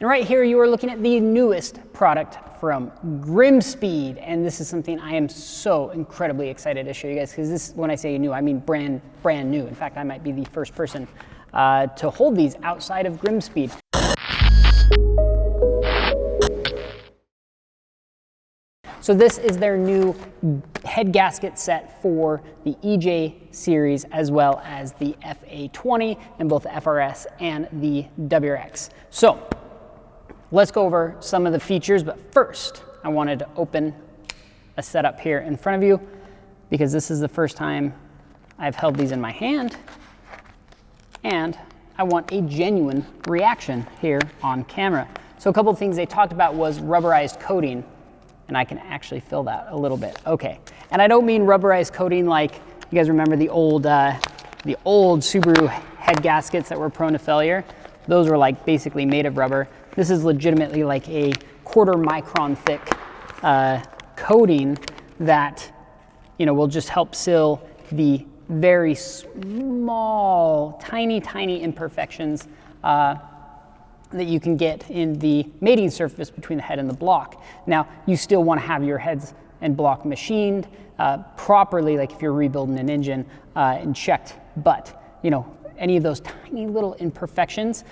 And right here you are looking at the newest product from GrimmSpeed, and this is something I am so incredibly excited to show you guys, because this, when I say new, I mean brand new. In fact, I might be the first person to hold these outside of GrimmSpeed. So this is their new head gasket set for the EJ series, as well as the FA20 and both the FRS and the WRX. So let's go over some of the features, but first I wanted to open a setup here in front of you, because this is the first time I've held these in my hand, and I want a genuine reaction here on camera. So a couple of things they talked about was rubberized coating, and I can actually feel that a little bit. Okay, and I don't mean rubberized coating like, you guys remember the old Subaru head gaskets that were prone to failure? Those were like basically made of rubber. This is legitimately like a 1/4 micron thick coating that, you know, will just help seal the very small, tiny imperfections that you can get in the mating surface between the head and the block. Now, you still want to have your heads and block machined properly, like if you're rebuilding an engine, and checked, but, you know, any of those tiny little imperfections,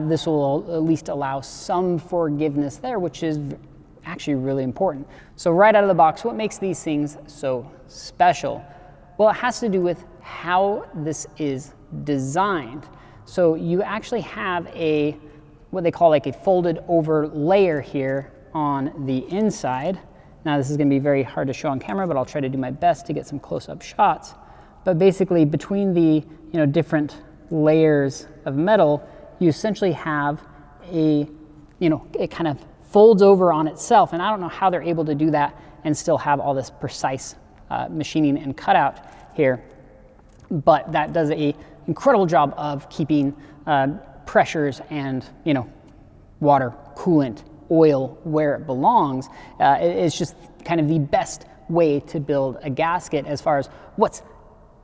this will at least allow some forgiveness there, which is actually really important. So right out of the box, what makes these things so special? Well, it has to do with how this is designed. So you actually have what they call like a folded over layer here on the inside. Now this is gonna be very hard to show on camera, but I'll try to do my best to get some close-up shots. But basically between the, you know, different layers of metal, you essentially have it kind of folds over on itself. And I don't know how they're able to do that and still have all this precise machining and cutout here. But that does an incredible job of keeping pressures and, you know, water, coolant, oil where it belongs. It's just kind of the best way to build a gasket as far as what's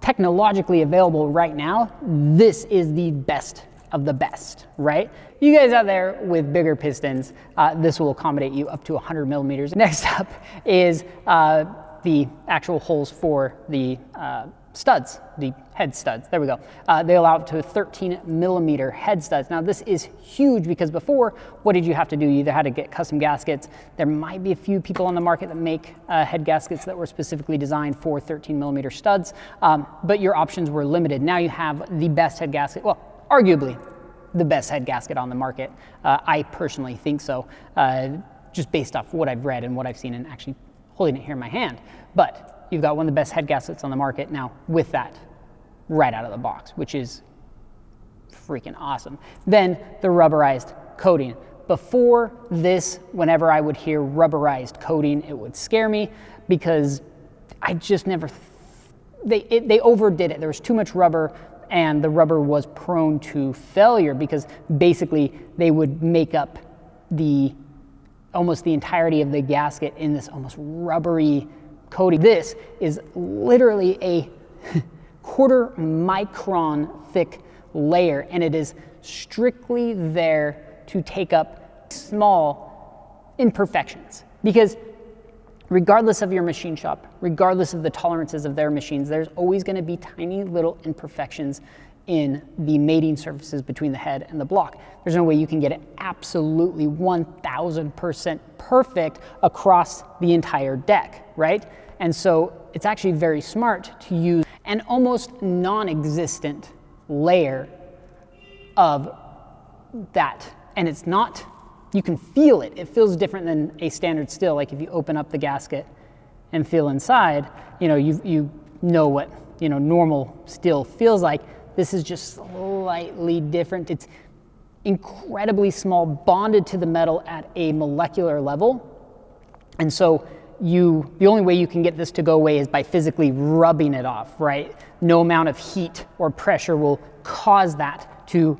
technologically available right now. This is the best of the best, right? You guys out there with bigger pistons, this will accommodate you up to 100 millimeters. Next up is the actual holes for the studs, the head studs. There we go. They allow up to 13 millimeter head studs. Now this is huge, because before, what did you have to do? You either had to get custom gaskets. There might be a few people on the market that make head gaskets that were specifically designed for 13 millimeter studs, but your options were limited. Now you have the best head gasket, well, arguably the best head gasket on the market. I personally think so, just based off what I've read and what I've seen and actually holding it here in my hand. But you've got one of the best head gaskets on the market now with that right out of the box, which is freaking awesome. Then the rubberized coating. Before this, whenever I would hear rubberized coating, it would scare me, because I just never, they overdid it. There was too much rubber, and the rubber was prone to failure, because basically they would make up almost the entirety of the gasket in this almost rubbery coating. This is literally a 1/4 micron thick layer, and it is strictly there to take up small imperfections, because regardless of your machine shop, regardless of the tolerances of their machines, there's always going to be tiny little imperfections in the mating surfaces between the head and the block. There's no way you can get it absolutely 1000% perfect across the entire deck, right? And so it's actually very smart to use an almost non-existent layer of that. And it's not, you can feel it. It feels different than a standard still. Like if you open up the gasket and feel inside, you know what, you know, normal steel feels like. This is just slightly different. It's incredibly small, bonded to the metal at a molecular level. And so the only way you can get this to go away is by physically rubbing it off, right? No amount of heat or pressure will cause that to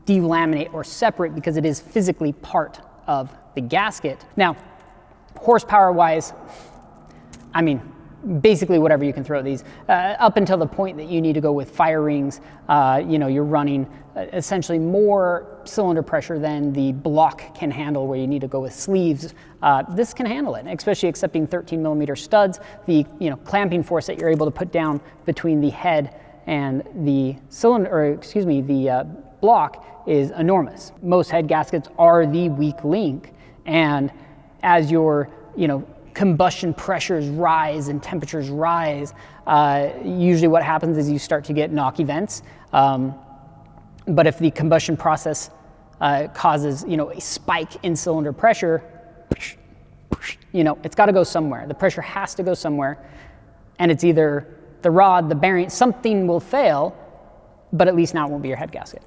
delaminate or separate, because it is physically part of the gasket. Now, horsepower wise, I mean, basically whatever you can throw these, up until the point that you need to go with fire rings. You're running essentially more cylinder pressure than the block can handle, where you need to go with sleeves. This can handle it, especially accepting 13mm studs. The clamping force that you're able to put down between the head and the cylinder, or excuse me, the block is enormous. Most head gaskets are the weak link, and as your combustion pressures rise and temperatures rise, usually what happens is you start to get knock events. But if the combustion process causes a spike in cylinder pressure, it's got to go somewhere. The pressure has to go somewhere, and it's either the rod, the bearing, something will fail, but at least now it won't be your head gasket.